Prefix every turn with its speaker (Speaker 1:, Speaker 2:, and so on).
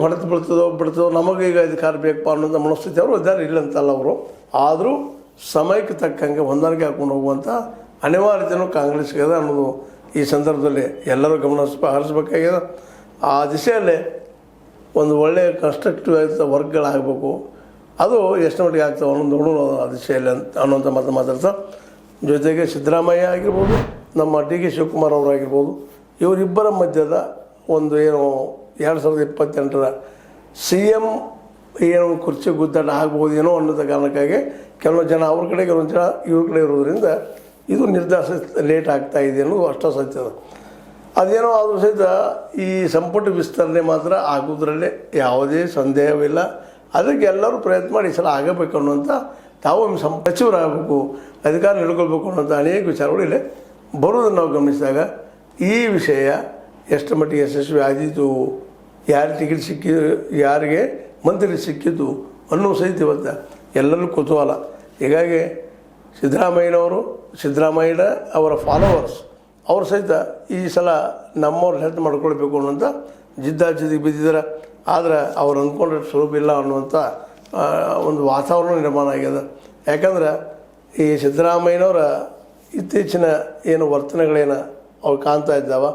Speaker 1: ಹೊಡೆತು ಬಿಡ್ತದೋ ನಮಗೆ ಈಗ ಅಧಿಕಾರ ಬೇಕಪ್ಪ ಅನ್ನೋದು ಮನಸ್ಥಿತಿ ಅವರು ಇದ್ದಾರೆ, ಇಲ್ಲ ಅಂತಲ್ಲ ಅವರು. ಆದರೂ ಸಮಯಕ್ಕೆ ತಕ್ಕಂಗೆ ಹೊಂದಾಣಿಕೆ ಹಾಕೊಂಡು ಹೋಗುವಂಥ ಅನಿವಾರ್ಯತೆಯೂ ಕಾಂಗ್ರೆಸ್ಗೆ ಇದೆ ಅನ್ನೋದು ಈ ಸಂದರ್ಭದಲ್ಲಿ ಎಲ್ಲರೂ ಹರಿಸ್ಬೇಕಾಗಿದೆ. ಆ ದಿಶೆಯಲ್ಲೇ ಒಂದು ಒಳ್ಳೆಯ ಕನ್ಸ್ಟ್ರಕ್ಟಿವ್ ಆದ ವರ್ಕ್ಗಳಾಗಬೇಕು. ಅದು ಎಷ್ಟು ಮಟ್ಟಿಗೆ ಆಗ್ತಾವೆ ಅನ್ನೋದು ನೋಡೋಣ ಆ ದಿಶೆಯಲ್ಲಿ ಅನ್ನೋಂಥ ಮಾತಾಡ್ತಾ, ಜೊತೆಗೆ ಸಿದ್ದರಾಮಯ್ಯ ಆಗಿರ್ಬೋದು, ನಮ್ಮ ಡಿ ಕೆ ಶಿವಕುಮಾರ್ ಅವರಾಗಿರ್ಬೋದು, ಇವರಿಬ್ಬರ ಮಧ್ಯದ ಒಂದು ಏನು 2028ರ CM ಏನೋ ಕುರ್ಚಿ ಗುದ್ದಾಟ ಆಗ್ಬೋದೇನೋ ಅನ್ನೋದ ಕಾರಣಕ್ಕಾಗಿ ಕೆಲವು ಜನ ಅವ್ರ ಕಡೆ ಕೆಲವೊಂದು ಜನ ಇವ್ರ ಕಡೆ ಇರೋದ್ರಿಂದ ಇದು ನಿರ್ಧಾರ ಲೇಟ್ ಆಗ್ತಾ ಇದೆ ಅನ್ನೋದು ಅಷ್ಟೇ ಸತ್ಯದ. ಅದೇನೋ ಆದರೂ ಸಹಿತ ಈ ಸಂಪುಟ ವಿಸ್ತರಣೆ ಮಾತ್ರ ಆಗೋದ್ರಲ್ಲೇ ಯಾವುದೇ ಸಂದೇಹವಿಲ್ಲ. ಅದಕ್ಕೆ ಎಲ್ಲರೂ ಪ್ರಯತ್ನ ಮಾಡಿ ಈ ಸಲ ಆಗಬೇಕು ಅನ್ನುವಂಥ, ತಾವು ಸಚಿವರಾಗಬೇಕು, ಅಧಿಕಾರ ಹಿಡ್ಕೊಳ್ಬೇಕು ಅನ್ನೋಂಥ ಅನೇಕ ವಿಚಾರಗಳು ಇಲ್ಲೇ ಬರೋದನ್ನು ನಾವು ಗಮನಿಸಿದಾಗ ಈ ವಿಷಯ ಎಷ್ಟು ಮಟ್ಟಿಗೆ ಯಶಸ್ವಿ ಆದೀತು, ಯಾರು ಟಿಕೆಟ್ ಸಿಕ್ಕಿದ್ದು, ಯಾರಿಗೆ ಮಂತ್ರಿ ಸಿಕ್ಕಿದ್ದು ಅನ್ನೋ ಸಹಿತ ಇವತ್ತು ಎಲ್ಲರೂ ಕುತೂಹಲ. ಹೀಗಾಗಿ ಸಿದ್ದರಾಮಯ್ಯ ಅವರ ಫಾಲೋವರ್ಸ್ ಅವರು ಸಹಿತ ಈ ಸಲ ನಮ್ಮವ್ರು ಹೆಲ್ಪ್ ಮಾಡ್ಕೊಳ್ಬೇಕು ಅನ್ನುವಂಥ ಜಿದ್ದಾಜಿದ್ದಿಗೆ ಬಿದ್ದಿದ್ದಾರೆ. ಆದರೆ ಅವ್ರು ಅಂದ್ಕೊಂಡ್ರೆ ಸುಲಭ ಇಲ್ಲ ಅನ್ನುವಂಥ ಒಂದು ವಾತಾವರಣ ನಿರ್ಮಾಣ ಆಗ್ಯದ. ಯಾಕಂದ್ರೆ ಈ ಸಿದ್ದರಾಮಯ್ಯನವರ ಇತ್ತೀಚಿನ ಏನು ವರ್ತನೆಗಳೇನು ಅವ್ರು ಕಾಣ್ತಾ ಇದ್ದಾವೆ,